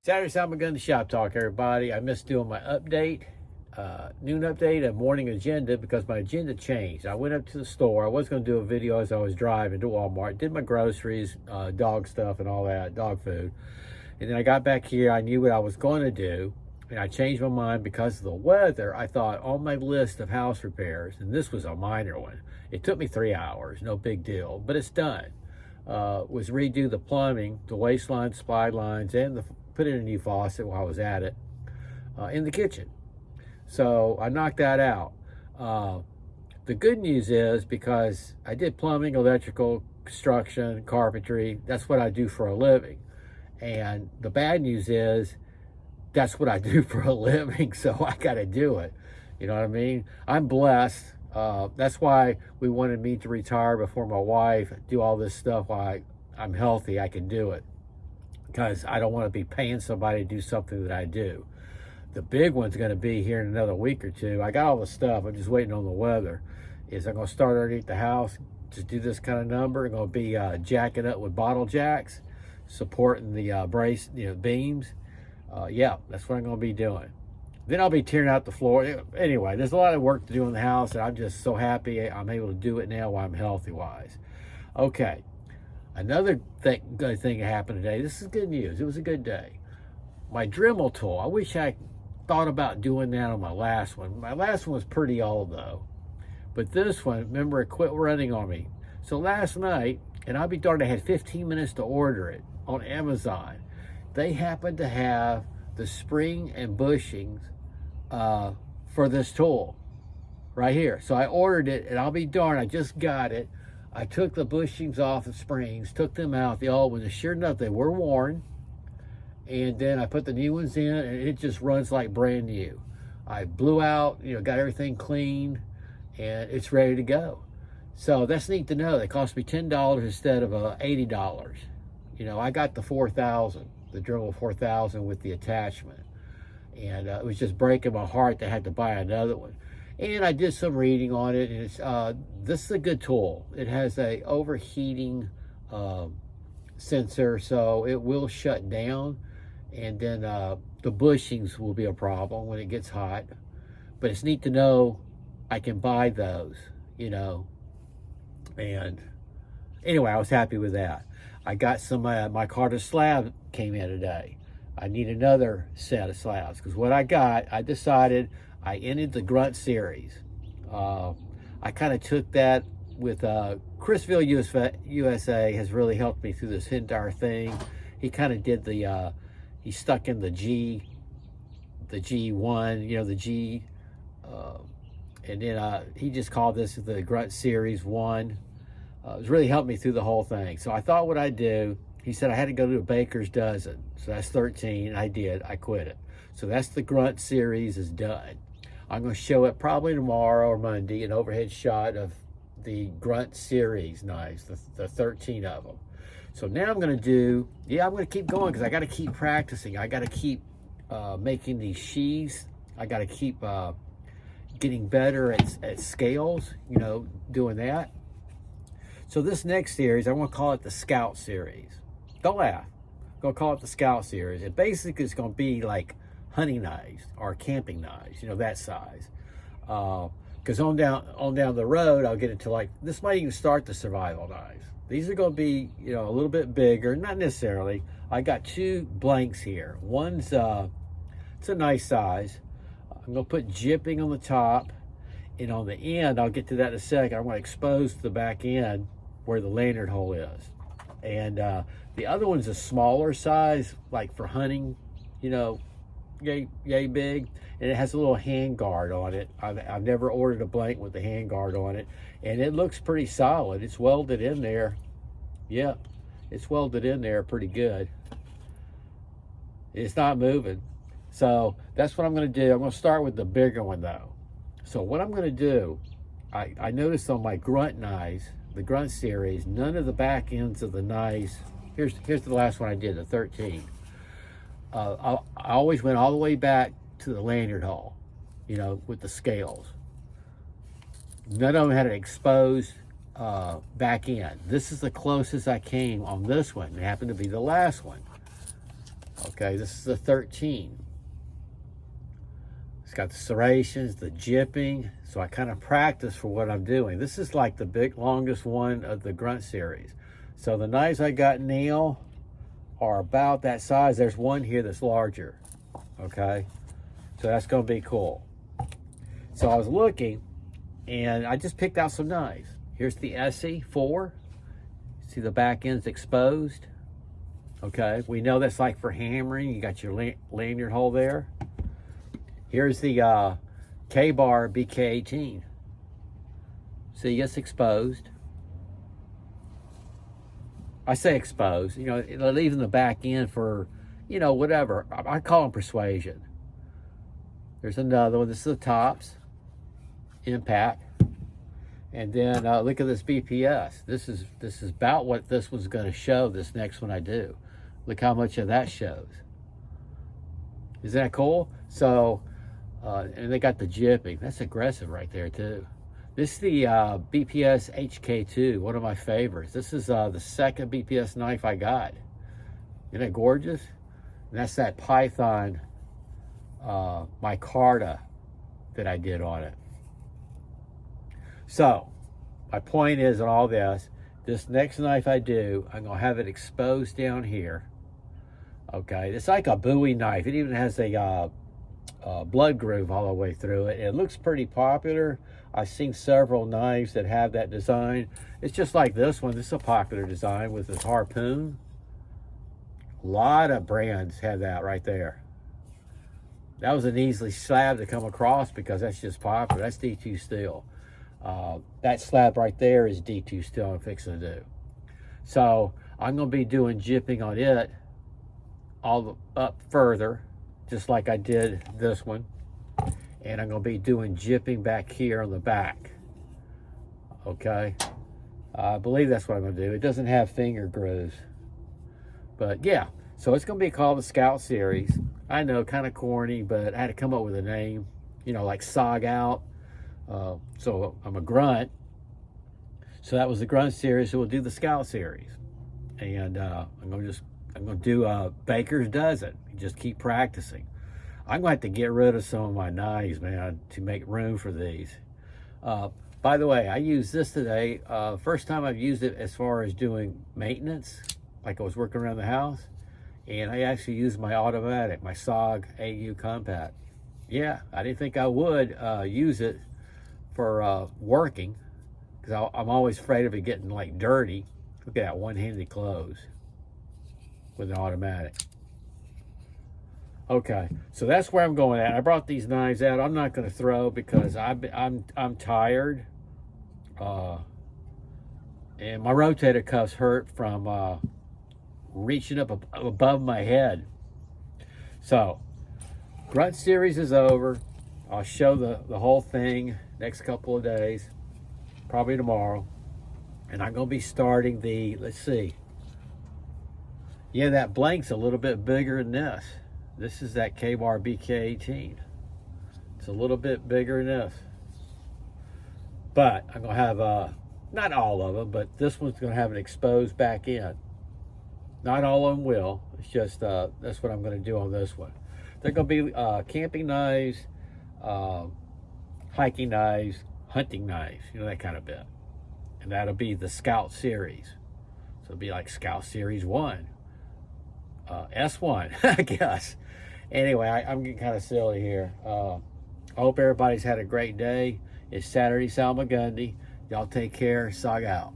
Saturday Salmagundi Shop Talk, everybody. I missed doing my update, noon update and morning agenda because my agenda changed. I went up to the store. I was going to do a video as I was driving to Walmart, did my groceries, dog stuff and all that, dog food. And then I got back here. I knew what I was going to do, and I changed my mind because of the weather. I thought on my list of house repairs, and this was a minor one. It took me 3 hours, no big deal, but it's done. Was redo the plumbing, the waste lines, supply lines, and put in a new faucet while I was at it in the kitchen. So I knocked that out. The good news is because I did plumbing, electrical, construction, carpentry. That's what I do for a living. And the bad news is that's what I do for a living, so I got to do it. You know what I mean? I'm blessed. That's why we wanted me to retire before my wife, do all this stuff while I'm healthy. I can do it because I don't want to be paying somebody to do something that I do. The big one's going to be here in another week or two. I got all the stuff. I'm just waiting on the weather. I'm going to start underneath the house, just do this kind of number. I'm going to be jacking up with bottle jacks, supporting the brace, beams. Yeah, that's what I'm going to be doing. Then I'll be tearing out the floor. Anyway, there's a lot of work to do in the house, and I'm just so happy I'm able to do it now while I'm healthy-wise. Okay, another good thing happened today. This is good news. It was a good day. My Dremel tool, I wish I thought about doing that on my last one. My last one was pretty old, though. But this one, remember, it quit running on me. So last night, and I'll be darned, I had 15 minutes to order it on Amazon. They happened to have the spring and bushings for this tool right here. So I ordered it, and I'll be darned, I just got it. I took the bushings off the springs, took them out, the old ones, and sure enough, they were worn. And then I put the new ones in, and it just runs like brand new. I blew out, got everything clean, and it's ready to go. So that's neat to know. They cost me $10 instead of $80. I got the 4000, the Dremel 4000 with the attachment. And it was just breaking my heart that I had to buy another one. And I did some reading on it, and it's this is a good tool. It has a overheating sensor, so it will shut down, and then the bushings will be a problem when it gets hot. But it's neat to know I can buy those, And anyway, I was happy with that. I got some, my Carter slab came in today. I need another set of slabs because what I got, I decided I ended the Grunt series. I kind of took that with Chrisville, USA has really helped me through this entire thing. He kind of did he stuck in the G1, the G, and then he just called this the Grunt Series 1. It's really helped me through the whole thing. So I thought what I'd do, he said I had to go to a baker's dozen. So that's 13. I did. I quit it. So that's the Grunt series is done. I'm going to show it probably tomorrow or Monday, an overhead shot of the Grunt series knives, the 13 of them. So now I'm going to I'm going to keep going because I got to keep practicing. I got to keep making these sheaths. I got to keep getting better at scales, doing that. So this next series, I'm going to call it the Scout series. Don't laugh. I'm going to call it the Scout series. It basically is going to be like hunting knives or camping knives, that size. Because on down the road, I'll get into this might even start the survival knives. These are going to be, a little bit bigger, not necessarily. I got two blanks here. One's, it's a nice size. I'm going to put jipping on the top, and on the end, I'll get to that in a second. I'm going to expose the back end where the lanyard hole is. And the other one's a smaller size, like for hunting, yay big, and it has a little hand guard on it. I've never ordered a blank with the hand guard on it, and it looks pretty solid. It's welded in there. Yep, it's welded in there pretty good. It's not moving. So that's what I'm going to do. I'm going to start with the bigger one though. So what I'm going to do, I noticed on my Grunt knives, the Grunt series, none of the back ends of the knives, here's the last one I did, the 13. I always went all the way back to the lanyard hole, with the scales. None of them had an exposed back end. This is the closest I came on this one. It happened to be the last one. Okay, this is the 13. It's got the serrations, the jipping, so I kind of practice for what I'm doing. This is like the big, longest one of the grunt series. So the knives I got now are about that size. There's one here that's larger, okay? So that's gonna be cool. So I was looking, and I just picked out some knives. Here's the SE4. See the back end's exposed, okay? We know that's like for hammering. You got your lanyard hole there. Here's the K-Bar BK18. See, it's exposed. I say exposed, you know, leaving the back end for, you know, whatever. I call them persuasion. There's another one. This is the tops, impact. And then look at this BPS. This is about what this was going to show, this next one I do. Look how much of that shows. Isn't that cool? So, and they got the jipping. That's aggressive right there too. This is the BPS HK2, one of my favorites. This is the second BPS knife I got. Isn't that gorgeous? And that's that Python micarta that I did on it. So, my point is in all this next knife I do, I'm gonna have it exposed down here. Okay, it's like a Bowie knife. It even has a blood groove all the way through it. It looks pretty popular. I've seen several knives that have that design. It's just like this one. This is a popular design with this harpoon. A lot of brands have that right there. That was an easy slab to come across because that's just popular. That's D2 steel. That slab right there is D2 steel I'm fixing to do. So I'm going to be doing jipping on it all up further, just like I did this one. And I'm going to be doing jipping back here on the back. Okay. I believe that's what I'm going to do. It doesn't have finger grooves. But yeah, so it's going to be called the Scout Series. I know, kind of corny, but I had to come up with a name, you know, like Sog Out. So I'm a grunt. So that was the Grunt Series. So we'll do the Scout Series. And I'm going to do Baker's Dozen. Just keep practicing. I'm going to have to get rid of some of my knives, man, to make room for these. By the way, I used this today. First time I've used it as far as doing maintenance, like I was working around the house. And I actually used my automatic, my SOG AU Compact. Yeah, I didn't think I would use it for working, because I'm always afraid of it getting like dirty. Look at that one-handed close with an automatic. Okay, so that's where I'm going at. I brought these knives out. I'm not going to throw because I'm tired, and my rotator cuffs hurt from reaching up above my head. So, Grunt Series is over. I'll show the whole thing next couple of days, probably tomorrow, and I'm going to be starting the. Let's see. Yeah, that blank's a little bit bigger than this. This is that K-Bar BK18. It's a little bit bigger than this. But I'm going to have, not all of them, but this one's going to have an exposed back end. Not all of them will. It's just, that's what I'm going to do on this one. They're going to be camping knives, hiking knives, hunting knives, you know, that kind of bit. And that'll be the Scout Series. So it'll be like Scout Series 1. S1, I guess. Anyway, I'm getting kind of silly here. I hope everybody's had a great day. It's Saturday, Salmagundi. Y'all take care. Sog out.